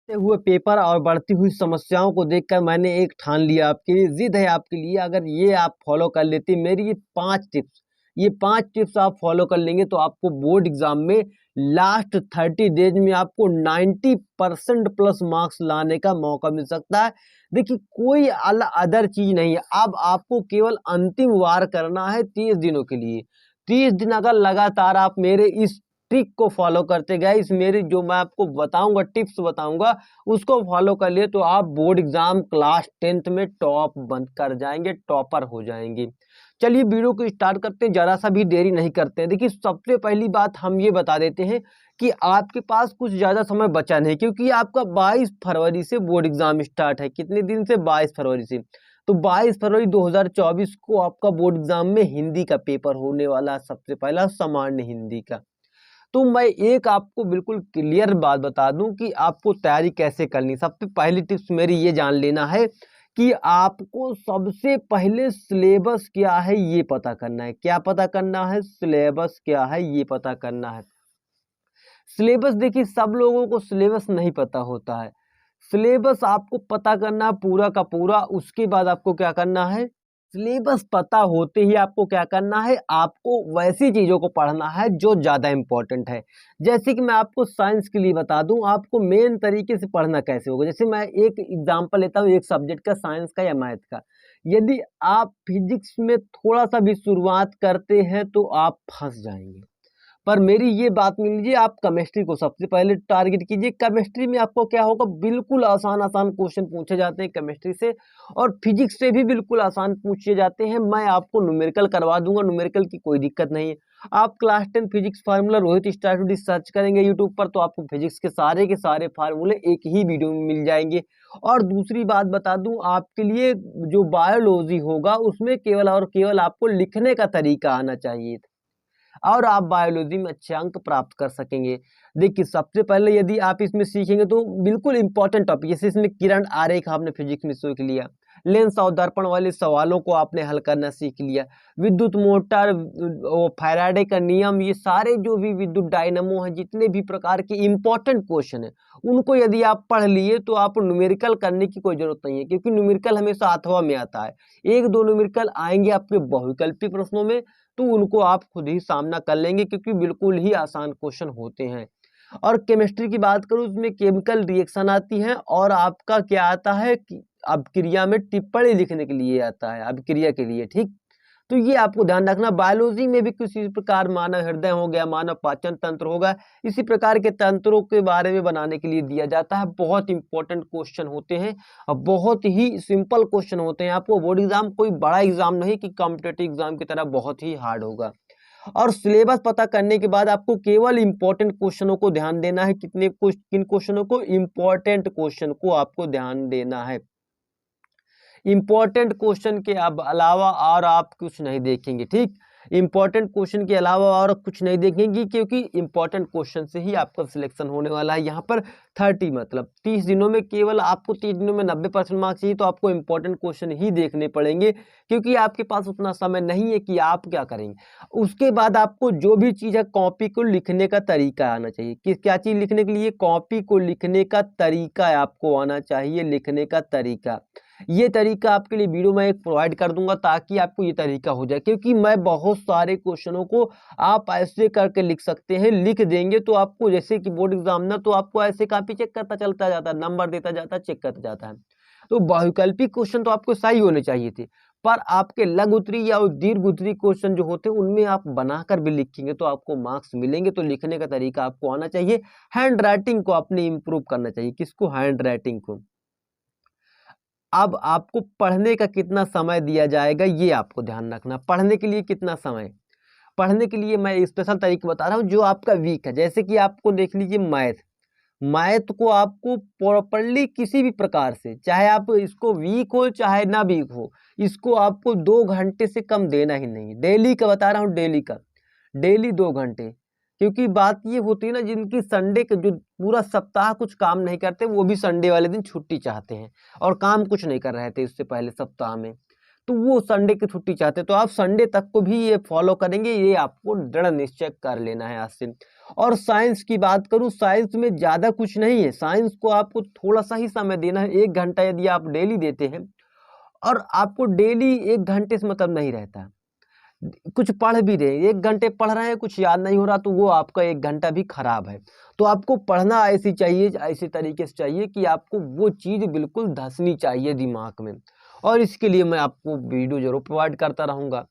हुए पेपर और बढ़ती हुई समस्याओं को देखकर मैंने एक ठान लिया, आपके लिए जिद है आपके लिए। अगर ये आप फॉलो कर लेते, मेरी ये पांच टिप्स आप फॉलो कर लेंगे तो आपको बोर्ड एग्जाम में लास्ट 30 डेज में आपको 90% प्लस मार्क्स लाने का मौका मिल सकता है। देखिए, कोई अदर चीज नहीं है। अब आपको केवल अंतिम वार करना है 30 दिनों के लिए। 30 दिन अगर लगातार आप मेरे इस ट्रिक को फॉलो करते गए, इस मेरी जो मैं आपको बताऊंगा, टिप्स बताऊंगा, उसको फॉलो कर लिए तो आप बोर्ड एग्जाम क्लास 10th में टॉप बंद कर जाएंगे, टॉपर हो जाएंगे। चलिए वीडियो को स्टार्ट करते हैं, जरा सा भी देरी नहीं करते हैं। देखिए, सबसे पहली बात हम ये बता देते हैं कि आपके पास कुछ ज्यादा समय बचा नहीं, क्योंकि आपका 22 फरवरी से बोर्ड एग्जाम स्टार्ट है। कितने दिन से? 22 फरवरी से। तो 22 फरवरी 2024 को आपका बोर्ड एग्जाम में हिंदी का पेपर होने वाला है, सबसे पहला सामान्य हिंदी का। तो मैं एक आपको बिल्कुल क्लियर बात बता दूं कि आपको तैयारी कैसे करनी। सबसे पहली टिप्स मेरी ये जान लेना है कि आपको सबसे पहले सिलेबस क्या है ये पता करना है। क्या पता करना है? सिलेबस क्या है ये पता करना है। सिलेबस, देखिए, सब लोगों को सिलेबस नहीं पता होता है। सिलेबस आपको पता करना है पूरा का पूरा। उसके बाद आपको क्या करना है? सिलेबस पता होते ही आपको क्या करना है? आपको वैसी चीजों को पढ़ना है जो ज्यादा इंपॉर्टेंट है। जैसे कि मैं आपको साइंस के लिए बता दूं, आपको मेन तरीके से पढ़ना कैसे होगा। जैसे मैं एक एग्जांपल लेता हूं, एक सब्जेक्ट का, साइंस का या मैथ का। यदि आप फिजिक्स में थोड़ा सा भी शुरुआत करते हैं तो आप फंस जाएंगे। पर मेरी ये बात मान लीजिए, आप केमिस्ट्री को सबसे पहले टारगेट कीजिए। केमिस्ट्री में आपको क्या होगा? बिल्कुल आसान आसान क्वेश्चन पूछे जाते हैं केमिस्ट्री से, और फिजिक्स से भी बिल्कुल आसान पूछे जाते हैं। मैं आपको न्यूमेरिकल करवा दूंगा, न्यूमेरिकल की कोई दिक्कत नहीं है। आप class 10 physics formula Rohit star search करेंगे यूट्यूब पर तो आपको फिजिक्स के सारे फार्मूले एक ही वीडियो में मिल जाएंगे। और दूसरी बात बता दूं आपके लिए, जो बायोलॉजी होगा उसमें केवल और केवल आपको लिखने का तरीका आना चाहिए और आप बायोलॉजी में अच्छे अंक प्राप्त कर सकेंगे। देखिए, सबसे पहले यदि आप इसमें सीखेंगे तो बिल्कुल इंपॉर्टेंट टॉपिक, जैसे इसमें किरण आरेख आपने फिजिक्स में सीख लिया, लेंस और दर्पण वाले सवालों को आपने हल करना सीख लिया, विद्युत मोटर, फैराडे का नियम, ये सारे जो भी विद्युत डायनामो है, जितने भी प्रकार के इंपॉर्टेंट क्वेश्चन है, उनको यदि आप पढ़ लिए तो आप न्यूमेरिकल करने की कोई जरूरत नहीं है, क्योंकि न्यूमेरिकल हमेशा अथवा में आता है। एक दो न्यूमेरिकल आएंगे आपके बहुविकल्पी प्रश्नों में, तो उनको आप खुद ही सामना कर लेंगे, क्योंकि बिल्कुल ही आसान क्वेश्चन होते हैं। और केमिस्ट्री की बात करूं, उसमें केमिकल रिएक्शन आती है और आपका क्या आता है कि अभिक्रिया में टिप्पणी लिखने के लिए आता है, अभिक्रिया के लिए। ठीक, तो ये आपको ध्यान रखना। बायोलॉजी में भी किसी प्रकार मानव हृदय हो गया, मानव पाचन तंत्र होगा, इसी प्रकार के तंत्रों के बारे में बनाने के लिए दिया जाता है। बहुत इंपॉर्टेंट क्वेश्चन होते हैं और बहुत ही सिंपल क्वेश्चन होते हैं। आपको बोर्ड एग्जाम कोई बड़ा एग्जाम नहीं कि कॉम्पिटेटिव एग्जाम की तरह बहुत ही हार्ड होगा। और सिलेबस पता करने के बाद आपको केवल इंपॉर्टेंट क्वेश्चनों को ध्यान देना है। किन क्वेश्चनों को? इंपॉर्टेंट क्वेश्चन को आपको ध्यान देना है। इंपॉर्टेंट क्वेश्चन के अब अलावा और आप कुछ नहीं देखेंगे। ठीक, इंपॉर्टेंट क्वेश्चन के अलावा और कुछ नहीं देखेंगे, क्योंकि इंपॉर्टेंट क्वेश्चन से ही आपका सिलेक्शन होने वाला है। यहाँ पर 30 मतलब 30 दिनों में, केवल आपको 30 दिनों में 90% मार्क्स चाहिए, तो आपको इंपॉर्टेंट क्वेश्चन ही देखने पड़ेंगे, क्योंकि आपके पास उतना समय नहीं है कि आप क्या करेंगे। उसके बाद आपको जो भी चीज़ है, कॉपी को लिखने का तरीका आना चाहिए। क्या चीज़ लिखने के लिए? कॉपी को लिखने का तरीका आपको आना चाहिए, लिखने का तरीका। ये तरीका आपके लिए वीडियो में एक प्रोवाइड कर दूंगा, ताकि आपको ये तरीका हो जाए, क्योंकि मैं बहुत सारे क्वेश्चनों को आप ऐसे करके लिख सकते हैं। लिख देंगे तो आपको, जैसे कि बोर्ड एग्जाम ना, तो आपको ऐसे कॉपी चेक करता चलता जाता है, नंबर देता जाता है, चेक करता जाता है। तो बहुविकल्पी क्वेश्चन तो आपको सही होने चाहिए थे, पर आपके लघु उत्तरीय या दीर्घ उत्तरीय क्वेश्चन जो होते हैं, उनमें आप बनाकर भी लिखेंगे तो आपको मार्क्स मिलेंगे। तो लिखने का तरीका आपको आना चाहिए। हैंड राइटिंग को आपने इंप्रूव करना चाहिए। किसको? हैंड राइटिंग को। अब आपको पढ़ने का कितना समय दिया जाएगा ये आपको ध्यान रखना। पढ़ने के लिए कितना समय? पढ़ने के लिए मैं स्पेशल तरीका बता रहा हूँ जो आपका वीक है। जैसे कि आपको देख लीजिए मैथ, मैथ को आपको प्रॉपरली किसी भी प्रकार से, चाहे आप इसको वीक हो चाहे ना वीक हो, इसको आपको 2 घंटे से कम देना ही नहीं। डेली का बता रहा हूँ, डेली का, डेली 2 घंटे। क्योंकि बात ये होती है ना, जिनकी संडे के, जो पूरा सप्ताह कुछ काम नहीं करते, वो भी संडे वाले दिन छुट्टी चाहते हैं और काम कुछ नहीं कर रहे थे इससे पहले सप्ताह में। तो वो संडे की छुट्टी चाहते हैं, तो आप संडे तक को भी ये फॉलो करेंगे, ये आपको दृढ़ निश्चय कर लेना है आज से। और साइंस की बात करूं, साइंस में ज़्यादा कुछ नहीं है, साइंस को आपको थोड़ा सा ही समय देना है, 1 घंटा यदि आप डेली देते हैं, और आपको डेली 1 घंटे से मतलब नहीं रहता, कुछ पढ़ भी रहे 1 घंटे पढ़ रहे हैं, कुछ याद नहीं हो रहा, तो वो आपका 1 घंटा भी खराब है। तो आपको पढ़ना ऐसी चाहिए, ऐसे तरीके से चाहिए कि आपको वो चीज़ बिल्कुल धंसनी चाहिए दिमाग में, और इसके लिए मैं आपको वीडियो जरूर प्रोवाइड करता रहूँगा।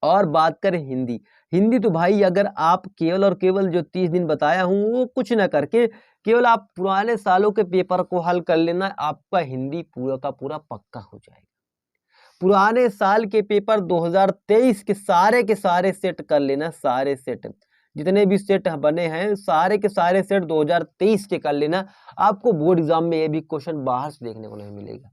और बात करें हिंदी, हिंदी तो भाई अगर आप केवल और केवल जो 30 दिन बताया हूँ वो कुछ ना करके केवल आप पुराने सालों के पेपर को हल कर लेना, आपका हिंदी पूरा का पूरा पक्का हो जाएगा। पुराने साल के पेपर 2023 के सारे सेट कर लेना, सारे सेट जितने भी सेट बने हैं सारे के सारे सेट 2023 के कर लेना, आपको बोर्ड एग्जाम में ये भी क्वेश्चन बाहर से देखने को नहीं मिलेगा।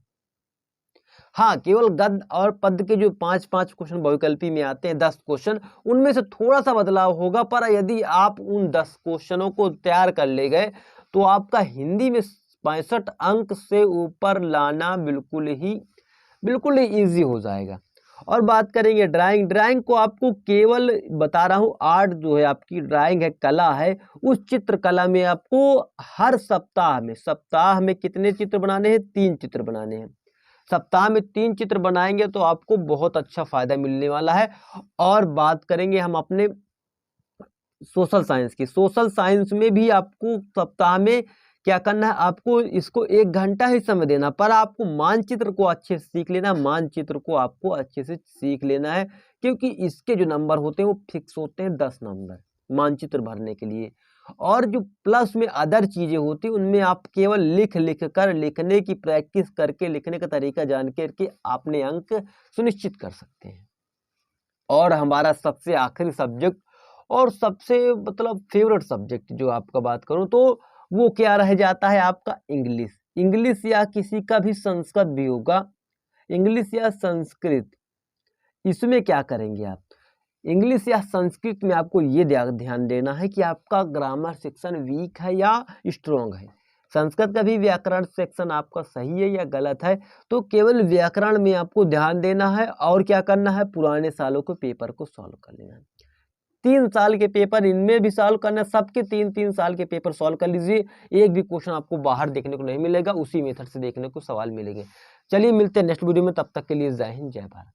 हाँ, केवल गद्य और पद्य के जो 5-5 क्वेश्चन बहुविकल्पी में आते हैं, 10 क्वेश्चन, उनमें से थोड़ा सा बदलाव होगा, पर यदि आप उन 10 क्वेश्चनों को तैयार कर ले गए तो आपका हिंदी में 65 अंक से ऊपर लाना बिल्कुल ही इजी हो जाएगा। और बात करेंगे ड्राइंग, ड्राइंग को आपको केवल बता रहा हूँ, आर्ट जो है आपकी ड्राइंग है, कला है, उस चित्रकला में आपको हर सप्ताह में कितने चित्र बनाने हैं, 3 चित्र बनाने हैं। सप्ताह में 3 चित्र बनाएंगे तो आपको बहुत अच्छा फायदा मिलने वाला है। और बात करेंगे हम अपने सोशल साइंस की, सोशल साइंस में भी आपको सप्ताह में क्या करना है, आपको इसको 1 घंटा ही समय देना, पर आपको मानचित्र को अच्छे से सीख लेना, मानचित्र को आपको अच्छे से सीख लेना है, क्योंकि इसके जो नंबर होते हैं वो फिक्स होते हैं 10 नंबर मानचित्र भरने के लिए। और जो प्लस में अदर चीजें होती हैं उनमें आप केवल लिख कर लिखने की प्रैक्टिस करके, लिखने का तरीका जान करके अपने अंक सुनिश्चित कर सकते हैं। और हमारा सबसे आखिरी सब्जेक्ट और सबसे मतलब फेवरेट सब्जेक्ट जो आपका बात करूं तो वो क्या रह जाता है, आपका इंग्लिश। इंग्लिश या किसी का भी संस्कृत भी होगा, इंग्लिश या संस्कृत, इसमें क्या करेंगे आप, इंग्लिश या संस्कृत में आपको ये ध्यान देना है कि आपका ग्रामर सेक्शन वीक है या स्ट्रॉन्ग है। संस्कृत का भी व्याकरण सेक्शन आपका सही है या गलत है, तो केवल व्याकरण में आपको ध्यान देना है। और क्या करना है, पुराने सालों के पेपर को सॉल्व कर लेना है। 3 साल के पेपर इनमें भी सॉल्व करना है, सबके 3-3 साल के पेपर सॉल्व कर लीजिए, एक भी क्वेश्चन आपको बाहर देखने को नहीं मिलेगा, उसी मेथड से देखने को सवाल मिलेंगे। चलिए मिलते हैं नेक्स्ट वीडियो में, तब तक के लिए जय हिंद जय भारत।